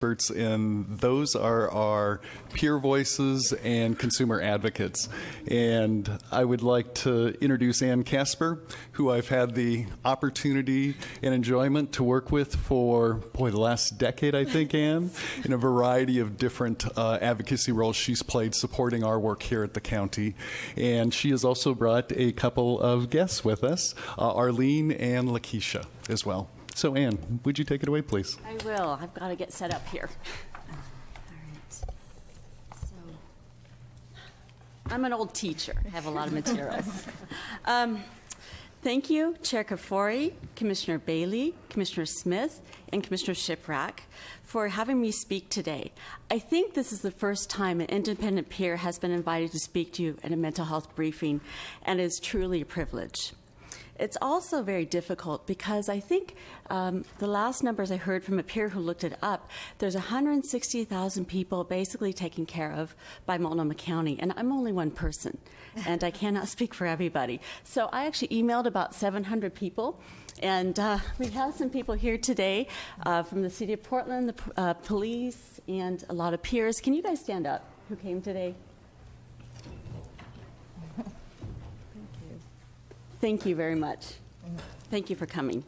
experts, and those are our peer voices and consumer advocates. And I would like to introduce Ann Casper, who I've had the opportunity and enjoyment to work with for, the last decade, I think, Ann, in a variety of different advocacy roles she's played supporting our work here at the county. And she has also brought a couple of guests with us, Arlene and Keesha as well. So, Ann, would you take it away, please? I will. I've got to get set up here. All right. So, I'm an old teacher. I have a lot of materials. Thank you, Chair Kafori, Commissioner Bailey, Commissioner Smith, and Commissioner Shiprack for having me speak today. I think this is the first time an independent peer has been invited to speak to you at a mental health briefing, and it's truly a privilege. It's also very difficult because I think the last numbers I heard from a peer who looked it up, there's 160,000 people basically taken care of by Multnomah County, and I'm only one person, and I cannot speak for everybody. So I actually emailed about 700 people, and we have some people here today from the City of Portland, the police, and a lot of peers. Can you guys stand up who came today? Thank you very much. Thank you for coming.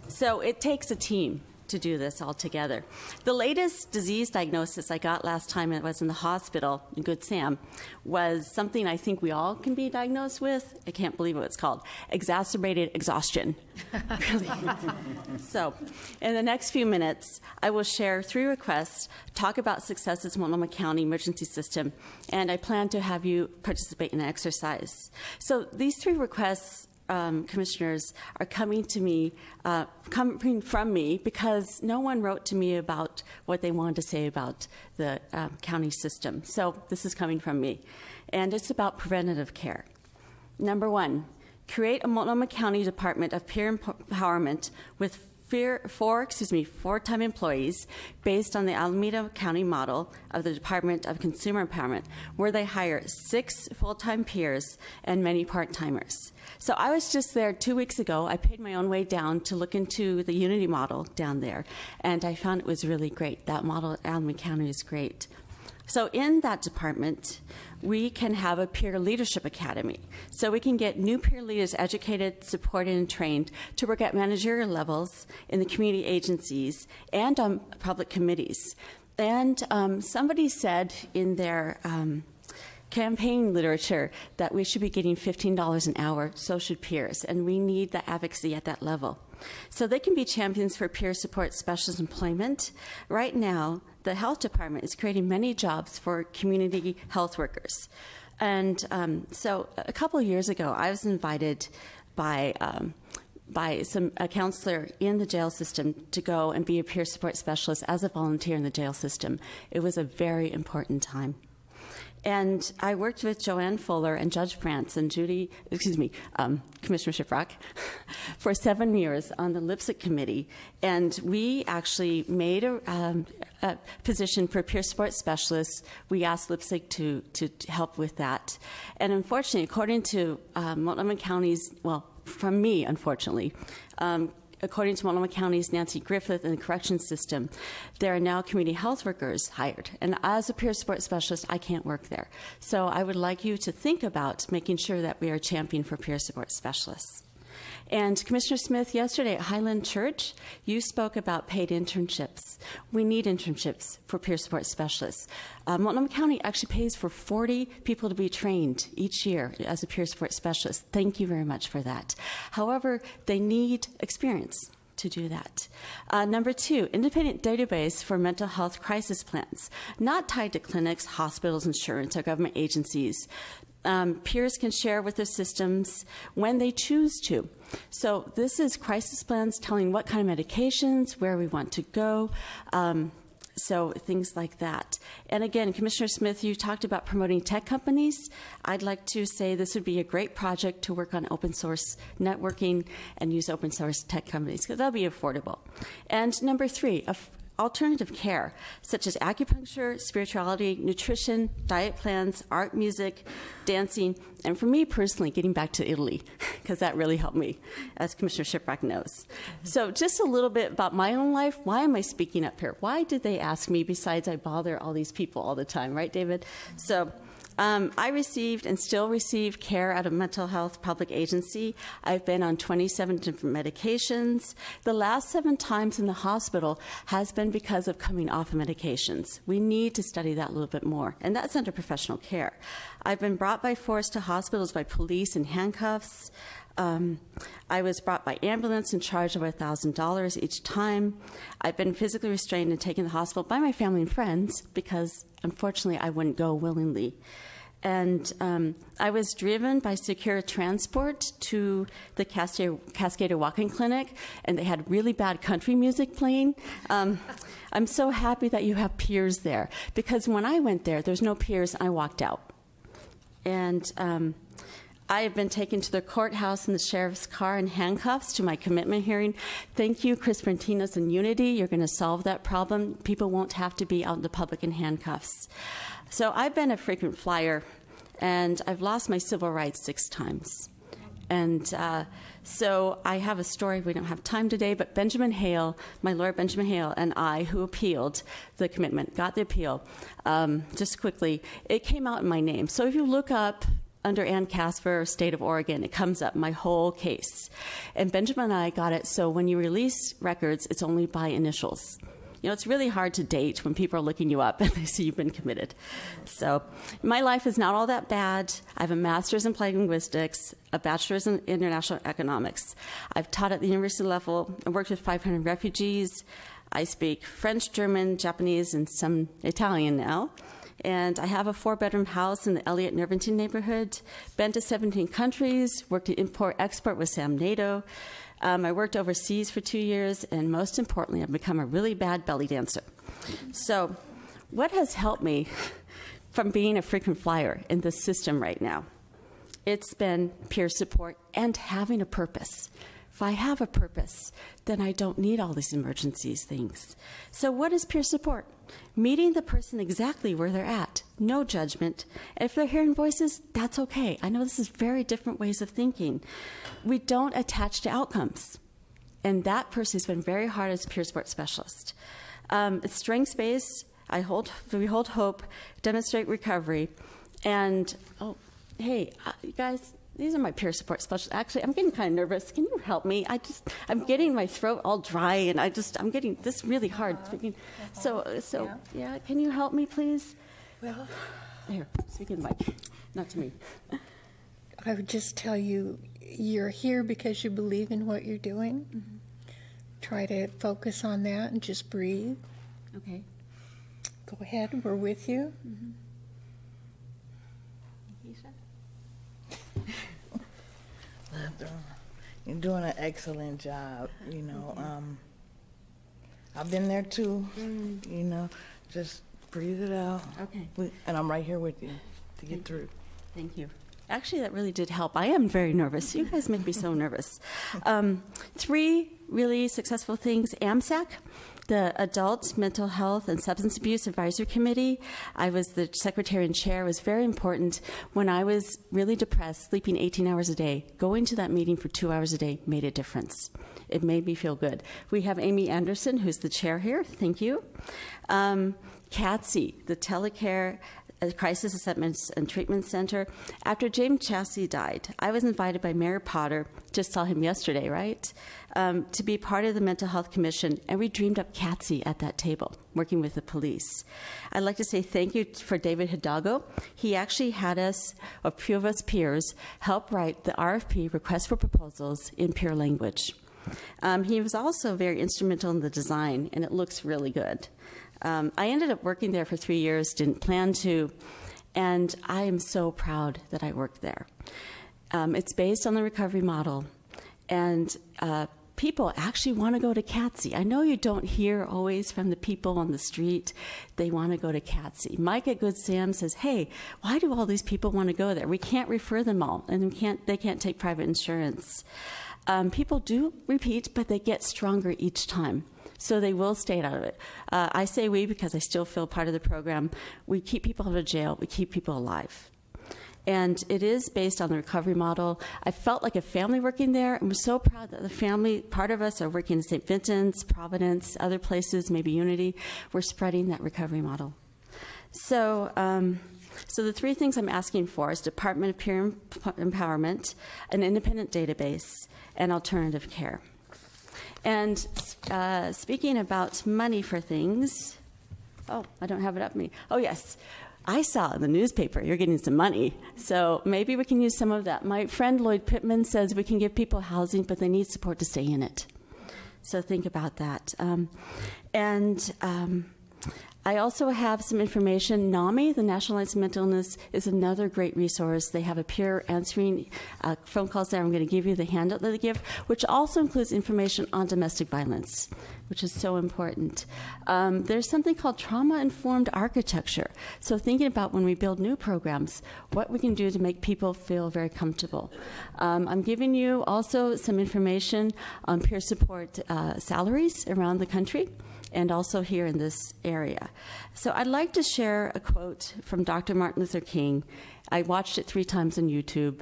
So it takes a team to do this all together. The latest disease diagnosis I got last time I was in the hospital in Good Sam was something I think we all can be diagnosed with. I can't believe what it's called. Exacerbated exhaustion. Really. So in the next few minutes, I will share 3 requests, talk about successes in Multnomah County emergency system, and I plan to have you participate in an exercise. So these 3 requests, commissioners, are coming to me, coming from me, because no one wrote to me about what they wanted to say about the county system. So this is coming from me. And it's about preventative care. Number 1, create a Multnomah County Department of Peer Empowerment with 4 full-time employees based on the Alameda County model of the Department of Consumer Empowerment, where they hire 6 full-time peers and many part-timers. So I was just there 2 weeks ago. I paid my own way down to look into the Unity model down there, and I found it was really great. That model at Alameda County is great. So in that department, we can have a peer leadership academy. So we can get new peer leaders educated, supported, and trained to work at managerial levels in the community agencies and on public committees. And somebody said in their campaign literature that we should be getting $15 an hour, so should peers, and we need the advocacy at that level. So they can be champions for peer support specialist employment. Right now, the health department is creating many jobs for community health workers. And so a couple of years ago, I was invited by a counselor in the jail system to go and be a peer support specialist as a volunteer in the jail system. It was a very important time. And I worked with Joanne Fuller and Judge France and Commissioner Shiprack for 7 years on the LIPSIC committee. And we actually made a position for peer support specialists. We asked LIPSIC to help with that. And unfortunately, according to Multnomah County's, from me, unfortunately, according to Multnomah County's Nancy Griffith and the corrections system, there are now community health workers hired. And as a peer support specialist, I can't work there. So I would like you to think about making sure that we are a champion for peer support specialists. And Commissioner Smith, yesterday at Highland Church, you spoke about paid internships. We need internships for peer support specialists. Multnomah County actually pays for 40 people to be trained each year as a peer support specialist. Thank you very much for that. However, they need experience to do that. Number 2, independent database for mental health crisis plans, not tied to clinics, hospitals, insurance, or government agencies. Peers can share with their systems when they choose to. So this is crisis plans telling what kind of medications, where we want to go, so things like that. And again, Commissioner Smith, you talked about promoting tech companies. I'd like to say this would be a great project to work on open source networking and use open source tech companies, because that'll be affordable. And number 3, alternative care, such as acupuncture, spirituality, nutrition, diet plans, art, music, dancing, and for me personally, getting back to Italy, because that really helped me, as Commissioner Shiprack knows. So just a little bit about my own life. Why am I speaking up here? Why did they ask me, besides I bother all these people all the time, right, David? So I received and still receive care at a mental health public agency. I've been on 27 different medications. The last 7 times in the hospital has been because of coming off of medications. We need to study that a little bit more, and that's under professional care. I've been brought by force to hospitals by police in handcuffs. I was brought by ambulance and charged over $1,000 each time. I've been physically restrained and taken to the hospital by my family and friends because, unfortunately, I wouldn't go willingly. And I was driven by secure transport to the Cascader Walking Clinic, and they had really bad country music playing. I'm so happy that you have peers there, because when I went there, there's no peers, and I walked out. And I have been taken to the courthouse in the sheriff's car in handcuffs to my commitment hearing. Thank you, Chris Frentinos and Unity. You're going to solve that problem. People won't have to be out in the public in handcuffs. So I've been a frequent flyer, and I've lost my civil rights 6 times. And so I have a story. We don't have time today, but Benjamin Hale, my lawyer Benjamin Hale, and I, who appealed the commitment, got the appeal. Just quickly, it came out in my name. So if you look up under Ann Casper, State of Oregon, it comes up, my whole case. And Benjamin and I got it, so when you release records, it's only by initials. You know, it's really hard to date when people are looking you up and they see you've been committed. So my life is not all that bad. I have a master's in applied linguistics, a bachelor's in international economics. I've taught at the university level. I worked with 500 refugees. I speak French, German, Japanese, and some Italian now. And I have a 4-bedroom house in the Elliott-Nervington neighborhood. Been to 17 countries, worked at import-export with Sam NATO. I worked overseas for 2 years, and most importantly, I've become a really bad belly dancer. So what has helped me from being a frequent flyer in this system right now? It's been peer support and having a purpose. If I have a purpose, then I don't need all these emergencies things. So what is peer support? Meeting the person exactly where they're at, no judgment. And if they're hearing voices, that's okay. I know this is very different ways of thinking. We don't attach to outcomes. And that person has been very hard as a peer support specialist. It's strengths-based. We hold hope, demonstrate recovery. And, hey, you guys, these are my peer support specialists. Actually, I'm getting kind of nervous. Can you help me? I'm getting my throat all dry, and I'm getting this really hard speaking. Yeah, can you help me, please? Well, here, speaking to the mic, not to me. I would just tell you, you're here because you believe in what you're doing. Mm-hmm. Try to focus on that and just breathe. Okay. Go ahead, we're with you. Mm-hmm. Keesha? You're doing an excellent job, you know. I've been there too, you know. Just breathe it out. Okay. And I'm right here with you to get through. Thank you. Actually, that really did help. I am very nervous. You guys make me so nervous. 3 really successful things. AMSAC, the Adult Mental Health and Substance Abuse Advisory Committee. I was the secretary and chair. It was very important. When I was really depressed, sleeping 18 hours a day, going to that meeting for 2 hours a day made a difference. It made me feel good. We have Amy Anderson, who's the chair here. Thank you. CATSI, the Telecare Crisis Assessment and Treatment Center. After James Chassie died, I was invited by Mayor Potter, just saw him yesterday, right, to be part of the Mental Health Commission, and we dreamed up CATSI at that table, working with the police. I'd like to say thank you for David Hidalgo. He actually had us, a few of us peers, help write the RFP, Request for Proposals, in peer language. He was also very instrumental in the design, and it looks really good. I ended up working there for 3 years, didn't plan to, and I am so proud that I worked there. It's based on the recovery model, and people actually want to go to CATSI. I know you don't hear always from the people on the street, they want to go to CATSI. Mike at Good Sam says, hey, why do all these people want to go there? We can't refer them all, and they can't take private insurance. People do repeat, but they get stronger each time. So they will stay out of it. I say we because I still feel part of the program. We keep people out of jail. We keep people alive. And it is based on the recovery model. I felt like a family working there, and was so proud that the family, part of us are working in St. Vincent's, Providence, other places, maybe Unity. We're spreading that recovery model. So the three things I'm asking for is Department of Peer Empowerment, an independent database, and alternative care. And speaking about money for things, oh, I don't have it up me. Oh, yes. I saw in the newspaper you're getting some money, so maybe we can use some of that. My friend Lloyd Pittman says we can give people housing, but they need support to stay in it. So think about that. I also have some information. NAMI, the National Alliance of Mental Illness, is another great resource. They have a peer answering phone calls there. I'm going to give you the handout that they give, which also includes information on domestic violence, which is so important. There's something called trauma-informed architecture. So thinking about when we build new programs, what we can do to make people feel very comfortable. I'm giving you also some information on peer support salaries around the country, and also here in this area. So I'd like to share a quote from Dr. Martin Luther King. I watched it 3 times on YouTube,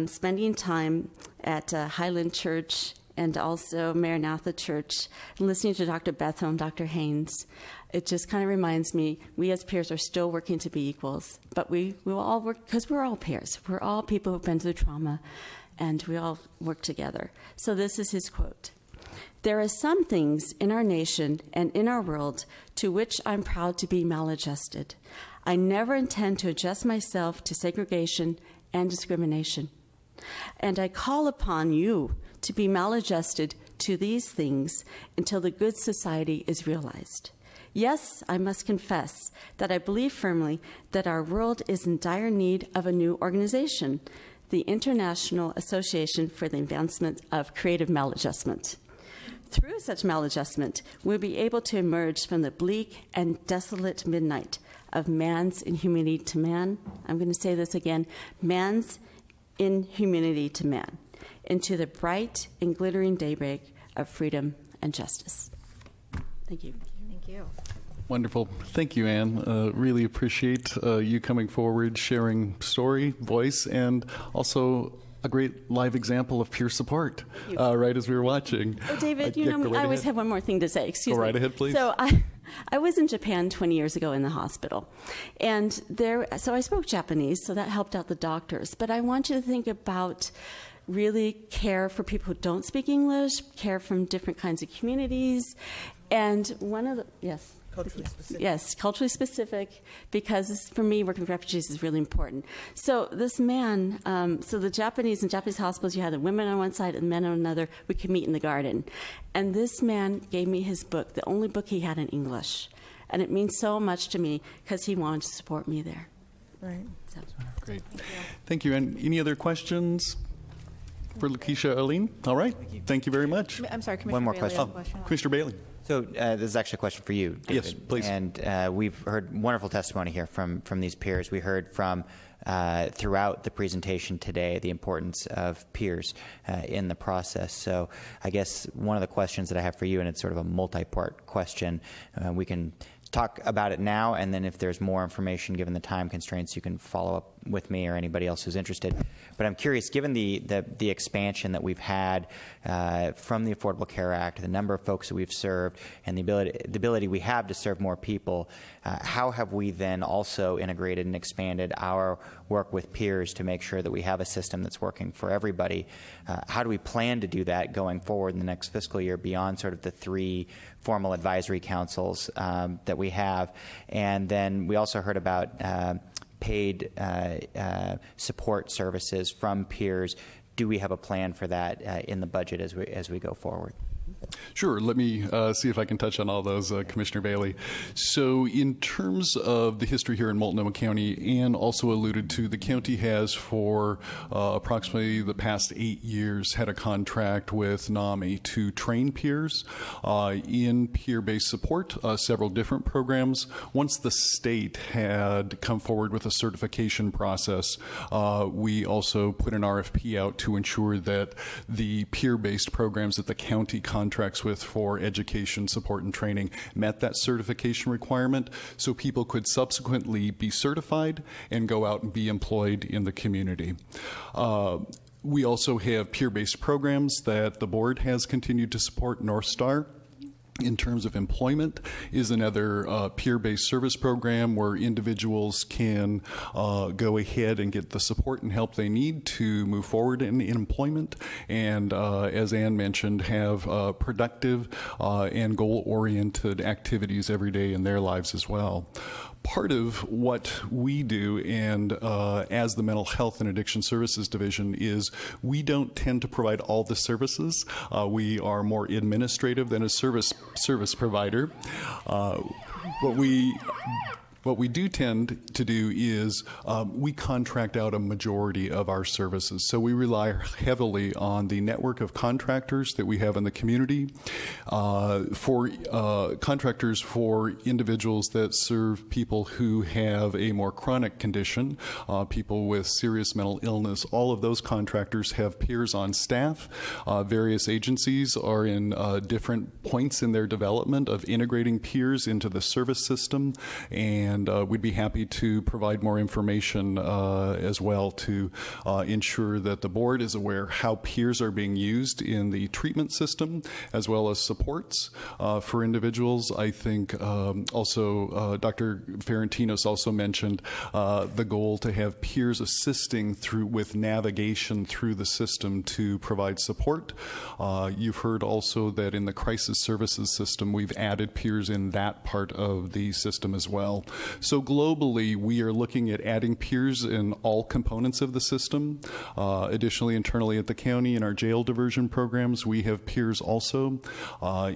spending time at Highland Church and also Maranatha Church, and listening to Dr. Bethel and Dr. Haynes. It just kind of reminds me, we as peers are still working to be equals, but we will all work, because we're all peers. We're all people who've been through trauma, and we all work together. So this is his quote. "There are some things in our nation and in our world to which I'm proud to be maladjusted. I never intend to adjust myself to segregation and discrimination. And I call upon you to be maladjusted to these things until the good society is realized. Yes, I must confess that I believe firmly that our world is in dire need of a new organization, the International Association for the Advancement of Creative Maladjustment. Through such maladjustment, we'll be able to emerge from the bleak and desolate midnight of man's inhumanity to man." I'm going to say this again, man's inhumanity to man, into the bright and glittering daybreak of freedom and justice. Thank you. Thank you. Wonderful. Thank you, Anne. Really appreciate you coming forward, sharing story, voice, and also a great live example of peer support, right as we were watching. Oh, David, Yeah, go right I always ahead. have one more thing to say. Excuse me. Go right ahead, please. So I was in Japan 20 years ago in the hospital, and so I spoke Japanese, so that helped out the doctors. But I want you to think about really care for people who don't speak English, care from different kinds of communities, and one of the, yes. Culturally specific. Yes, culturally specific, because for me, working with refugees is really important. So this man, so the Japanese, in Japanese hospitals, you had the women on one side and men on another. We could meet in the garden. And this man gave me his book, the only book he had in English. And it means so much to me because he wanted to support me there. Right. So. Great. Thank you. And any other questions for Keesha, Arlene? All right. Thank you very much. I'm sorry, Commissioner One more Bailey question. has a question. Commissioner Bailey. So this is actually a question for you, David. Yes, please. And we've heard wonderful testimony here from these peers. We heard from throughout the presentation today the importance of peers in the process. So I guess one of the questions that I have for you, and it's sort of a multi-part question, we can talk about it now, and then if there's more information given the time constraints, you can follow up with me or anybody else who's interested. But I'm curious, given the expansion that we've had from the Affordable Care Act, the number of folks that we've served, and the ability we have to serve more people, how have we then also integrated and expanded our work with peers to make sure that we have a system that's working for everybody? How do we plan to do that going forward in the next fiscal year beyond sort of the 3 formal advisory councils that we have? And then we also heard about paid support services from peers. Do we have a plan for that in the budget as we go forward? Sure. Let me see if I can touch on all those, Commissioner Bailey. So in terms of the history here in Multnomah County, Ann also alluded to, the county has for approximately the past 8 years had a contract with NAMI to train peers in peer-based support, several different programs. Once the state had come forward with a certification process, we also put an RFP out to ensure that the peer-based programs that the county contract contracts with for education, support, and training met that certification requirement, so people could subsequently be certified and go out and be employed in the community. We also have peer-based programs that the board has continued to support. North Star, in terms of employment, is another peer-based service program where individuals can go ahead and get the support and help they need to move forward in employment, and as Ann mentioned, have productive and goal-oriented activities every day in their lives as well. Part of what we do, and as the Mental Health and Addiction Services Division, is we don't tend to provide all the services. We are more administrative than a service provider. What we do tend to do is we contract out a majority of our services. So we rely heavily on the network of contractors that we have in the community for contractors for individuals that serve people who have a more chronic condition, people with serious mental illness. All of those contractors have peers on staff. Various agencies are in different points in their development of integrating peers into the service system, and we'd be happy to provide more information as well to ensure that the board is aware how peers are being used in the treatment system, as well as supports for individuals. I think also Dr. Ferentinos also mentioned the goal to have peers assisting with navigation through the system to provide support. You've heard also that in the crisis services system, we've added peers in that part of the system as well. So globally, we are looking at adding peers in all components of the system. Additionally, internally at the county, in our jail diversion programs, we have peers also.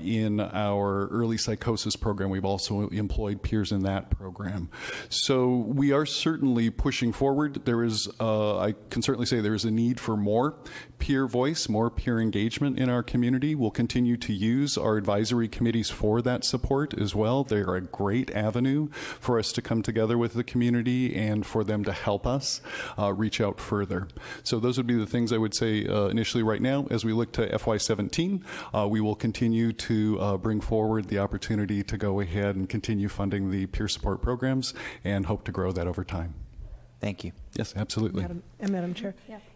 In our early psychosis program, we've also employed peers in that program. So we are certainly pushing forward. There is, I can certainly say there is a need for more peer voice, more peer engagement in our community. We'll continue to use our advisory committees for that support as well. They are a great avenue for us to come together with the community and for them to help us reach out further. So those would be the things I would say initially right now. As we look to FY17, we will continue to bring forward the opportunity to go ahead and continue funding the peer support programs and hope to grow that over time. Thank you. Yes, absolutely. Madam Chair,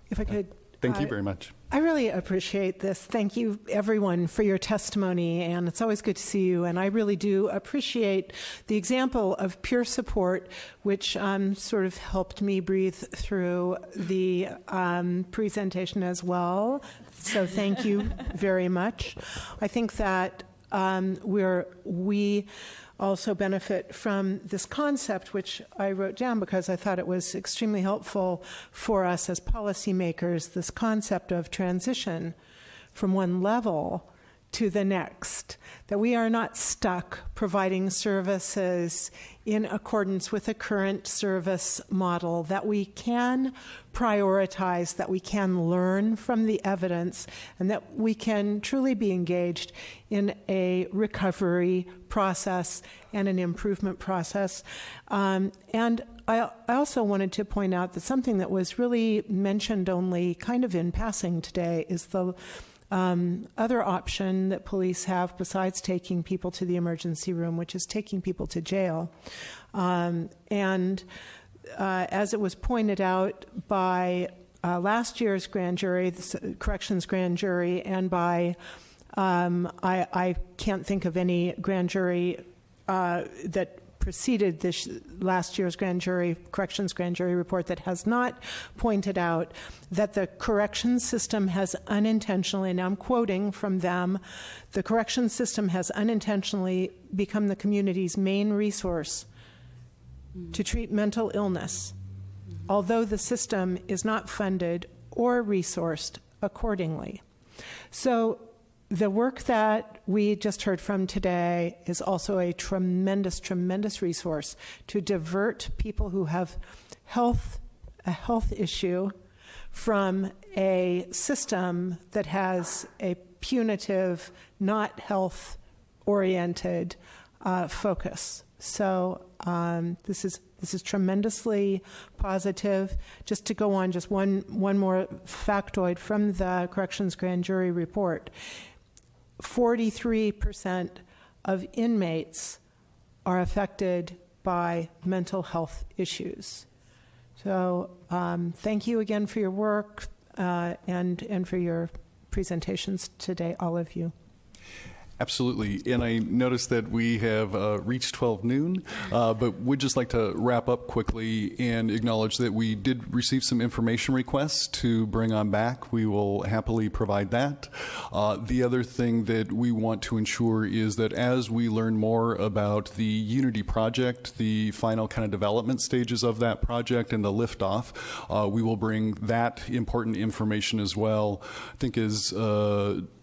if I could. Thank you very much. I really appreciate this. Thank you, everyone, for your testimony, and it's always good to see you. And I really do appreciate the example of peer support, which sort of helped me breathe through the presentation as well. So thank you very much. I think that we also benefit from this concept, which I wrote down because I thought it was extremely helpful for us as policymakers, this concept of transition from one level to the next, that we are not stuck providing services in accordance with the current service model, that we can prioritize, that we can learn from the evidence, and that we can truly be engaged in a recovery process and an improvement process. And I also wanted to point out that something that was really mentioned only kind of in passing today is the other option that police have besides taking people to the emergency room, which is taking people to jail. And as it was pointed out by last year's grand jury, the corrections grand jury, and by, I can't think of any grand jury that preceded this last year's corrections grand jury report that has not pointed out that the corrections system has unintentionally, and I'm quoting from them, the corrections system has unintentionally become the community's main resource to treat mental illness, although the system is not funded or resourced accordingly. So the work that we just heard from today is also a tremendous, tremendous resource to divert people who have a health issue from a system that has a punitive, not health-oriented focus. So this is tremendously positive. Just to go on, just one more factoid from the corrections grand jury report. 43% of inmates are affected by mental health issues. So thank you again for your work and for your presentations today, all of you. Absolutely. And I noticed that we have reached 12 noon, but would just like to wrap up quickly and acknowledge that we did receive some information requests to bring on back. We will happily provide that. The other thing that we want to ensure is that as we learn more about the Unity project, the final kind of development stages of that project and the liftoff, we will bring that important information as well. I think as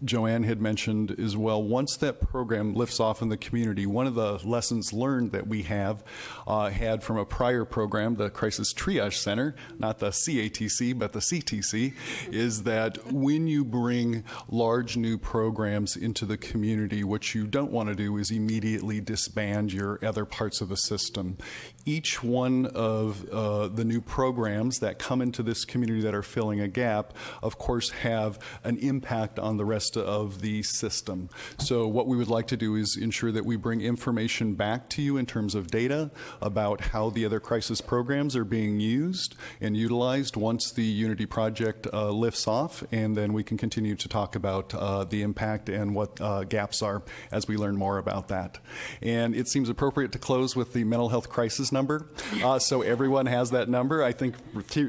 Joanne had mentioned as well, once that program lifts off in the community, one of the lessons learned that we have had from a prior program, the Crisis Triage Center, not the CATC, but the CTC, is that when you bring large new programs into the community, what you don't want to do is immediately disband your other parts of the system. Each one of the new programs that come into this community that are filling a gap, of course, have an impact on the rest of the system. So what we would like to do is ensure that we bring information back to you in terms of data about how the other crisis programs are being used and utilized once the Unity project lifts off, and then we can continue to talk about the impact and what gaps are as we learn more about that. And it seems appropriate to close with the mental health crisis number. So everyone has that number. I think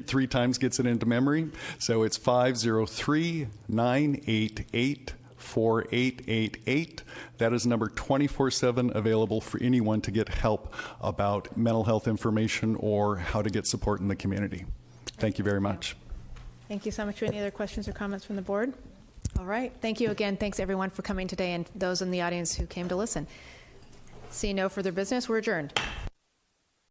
three times gets it into memory. So it's 503-988-4888. That is number 24/7 available for anyone to get help about mental health information or how to get support in the community. Thank you very much. Thank you so much. Any other questions or comments from the board? All right. Thank you again. Thanks everyone for coming today and those in the audience who came to listen. Seeing no further business, we're adjourned.